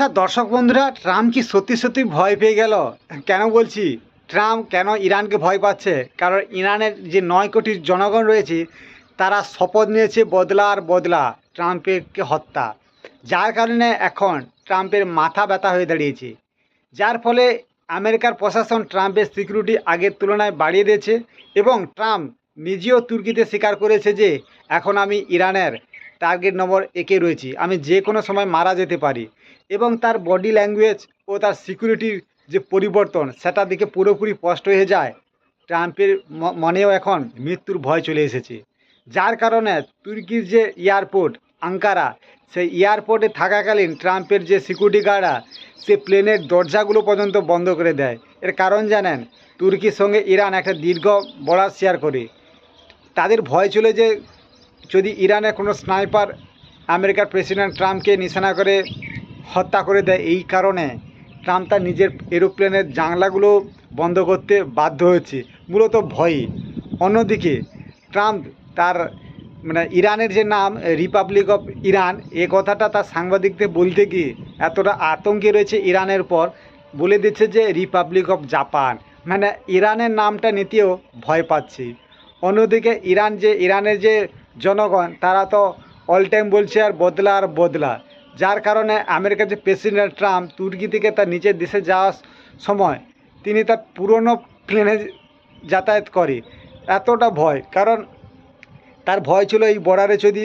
আচ্ছা দর্শক বন্ধুরা, ট্রাম্প কি সত্যি সত্যি ভয় পেয়ে গেল? কেন বলছি ট্রাম্প কেন ইরানকে ভয় পাচ্ছে? কারণ ইরানের যে 9 কোটি জনগণ রয়েছে তারা শপথ নিয়েছে বদলা আর বদলা ট্রাম্পেরকে হত্যা। যার কারণে এখন ট্রাম্পের মাথা ব্যথা হয়ে দাঁড়িয়েছে। যার ফলে আমেরিকার প্রশাসন ট্রাম্পের সিকিউরিটি আগের তুলনায় বাড়িয়ে দিয়েছে এবং ট্রাম্প নিজেও তুর্কিতে স্বীকার করেছে যে এখন আমি ইরানের টার্গেট নম্বর 1-এ রয়েছি, আমি যে কোনো সময় মারা যেতে পারি। এবং তার বডি ল্যাঙ্গুয়েজ ও তার সিকিউরিটির যে পরিবর্তন সেটা দেখে পুরোপুরি স্পষ্ট হয়ে যায় ট্রাম্পের মনেও এখন মৃত্যুর ভয় চলে এসেছে। যার কারণে তুর্কির যে এয়ারপোর্ট আঙ্কারা, সেই এয়ারপোর্টে থাকাকালীন ট্রাম্পের যে সিকিউরিটি গার্ডরা সে প্লেনের দরজাগুলো পর্যন্ত বন্ধ করে দেয়। এর কারণ জানেন? তুর্কির সঙ্গে ইরান একটা দীর্ঘ বর্ডার শেয়ার করে। তাদের ভয় ছিল যে যদি ইরানের কোনো স্নাইপার আমেরিকার প্রেসিডেন্ট ট্রাম্পকে নিশানা করে হত্যা করে দেয়, এই কারণে ট্রাম্প তার নিজের এরোপ্লেনের জানলাগুলো বন্ধ করতে বাধ্য হয়েছে, মূলত ভয়ে। অন্যদিকে ট্রাম্প তার ইরানের যে নাম রিপাবলিক অফ ইরান, এ কথাটা তার সাংবাদিকদের বলতে গিয়ে এতটা আতঙ্কে রয়েছে ইরানের পর, বলে দিচ্ছে যে রিপাবলিক অফ জাপান, ইরানের নামটা নিতেও ভয় পাচ্ছে। অন্যদিকে ইরানের যে জনগণ তারা তো অল টাইম বলছে আর বদলা আর বদলা। যার কারণে আমেরিকার যে প্রেসিডেন্ট ট্রাম্প তুর্কি থেকে তার নিজের দেশে যাওয়ার সময় তিনি তার পুরনো প্লেনে যাতায়াত করে। এতটা ভয়, কারণ তার ভয় ছিল এই বর্ডারে যদি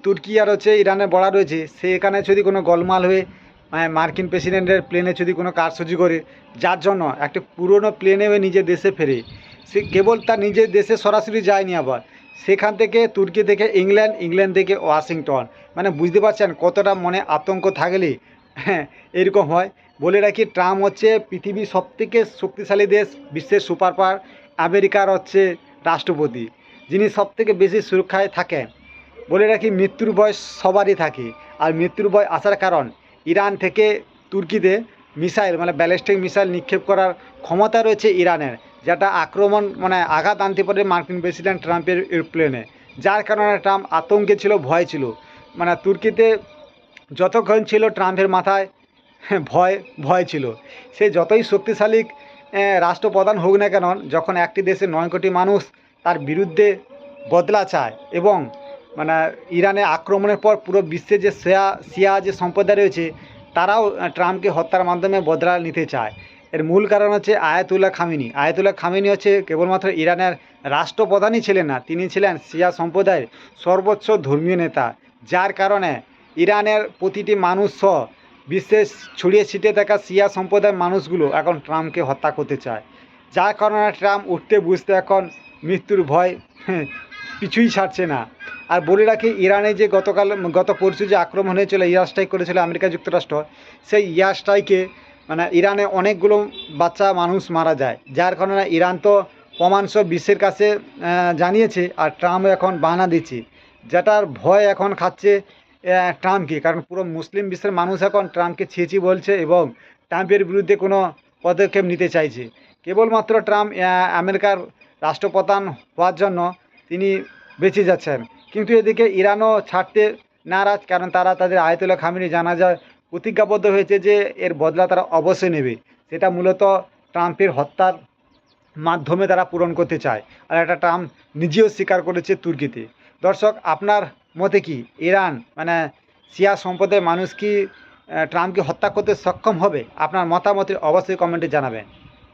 তুর্কি আর ইরানের বর্ডার রয়েছে, সেখানে যদি কোনো গোলমাল হয়ে মার্কিন প্রেসিডেন্টের প্লেনে যদি কোনো কারসাজি করে, যার জন্য একটা পুরনো প্লেনে হয়ে নিজের দেশে ফেরে। সে কেবল তার নিজের দেশে সরাসরি যায়নি, আবার সেখান থেকে তুর্কি থেকে ইংল্যান্ড, ইংল্যান্ড থেকে ওয়াশিংটন। বুঝতে পারছেন কতটা মনে আতঙ্ক থাকলে হ্যাঁ এরকম হয়। বলে রাখি, ট্রাম্প হচ্ছে পৃথিবীর সবথেকে শক্তিশালী দেশ, বিশ্বের সুপার পাওয়ার আমেরিকার রাষ্ট্রপতি, যিনি সবথেকে বেশি সুরক্ষায় থাকেন। বলে রাখি, মৃত্যুর ভয় সবারই থাকে। আর মৃত্যুর ভয় আসার কারণ ইরান থেকে তুর্কিতে মিসাইল ব্যালিস্টিক মিসাইল নিক্ষেপ করার ক্ষমতা রয়েছে ইরানের, যেটা আক্রমণ আঘাত আনতে পারে মার্কিন প্রেসিডেন্ট ট্রাম্পের এরোপ্লেনে। যার কারণে ট্রাম্প আতঙ্কে ছিল, ভয় ছিল। তুর্কিতে যতক্ষণ ছিল ট্রাম্পের মাথায় ভয় ছিল। সে যতই শক্তিশালী রাষ্ট্রপ্রধান হোক না কেন, যখন একটি দেশে 9 কোটি মানুষ তার বিরুদ্ধে বদলা চায় এবং ইরানে আক্রমণের পর পুরো বিশ্বে যে শিয়া যে সম্প্রদায় রয়েছে তারাও ট্রাম্পকে হত্যার মাধ্যমে বদলা নিতে চায়। এর মূল কারণ হচ্ছে আয়াতুল্লাহ খামেনি। আয়াতুল্লাহ খামেনি হচ্ছে কেবলমাত্র ইরানের রাষ্ট্রপ্রধানই ছিলেন না, তিনি ছিলেন শিয়া সম্প্রদায়ের সর্বোচ্চ ধর্মীয় নেতা। যার কারণে ইরানের প্রতিটি মানুষ সহ বিশ্বের ছড়িয়ে ছিটিয়ে থাকা শিয়া সম্প্রদায়ের মানুষগুলো এখন ট্রাম্পকে হত্যা করতে চায়। যার কারণে ট্রাম্প উঠতে বুঝতে এখন মৃত্যুর ভয় পিছুই ছাড়ছে না। আর বলে রাখি, ইরানে যে গত পরশু যে আক্রমণ হয়েছিল, এয়ার স্ট্রাইক করেছিল আমেরিকা যুক্তরাষ্ট্র, সেই এয়ার স্ট্রাইকে ইরানে অনেকগুলো বাচ্চা মানুষ মারা যায়। যার কারণে ইরান তো প্রমাণসহ বিশ্বের কাছে জানিয়েছে, আর ট্রাম্প এখন বাহানা দিচ্ছে, যেটার ভয় এখন খাচ্ছে ট্রাম্পকে। কারণ পুরো মুসলিম বিশ্বের মানুষ এখন ট্রাম্পকে ছিঁচি বলছে এবং ট্রাম্পের বিরুদ্ধে কোনো পদক্ষেপ নিতে চাইছে। কেবলমাত্র ট্রাম্প আমেরিকার রাষ্ট্রপ্রধান হওয়ার জন্য তিনি বেঁচে যাচ্ছেন, কিন্তু এদিকে ইরানও ছাড়তে নারাজ, কারণ তারা তাদের আয়াতুল্লাহ খামেনি জানাজায় প্রতিজ্ঞাবদ্ধ হয়েছে যে এর বদলা তারা অবশ্যই নেবে। সেটা মূলত ট্রাম্পের হত্যার মাধ্যমে তারা পূরণ করতে চায়, আর এটা ট্রাম্প নিজেও স্বীকার করেছে তুর্কিতে। দর্শক, আপনার মতে কি ইরান শিয়া সম্প্রদায়ের মানুষ কি ট্রাম্পকে হত্যা করতে সক্ষম হবে? আপনার মতামত অবশ্যই কমেন্টে জানাবেন।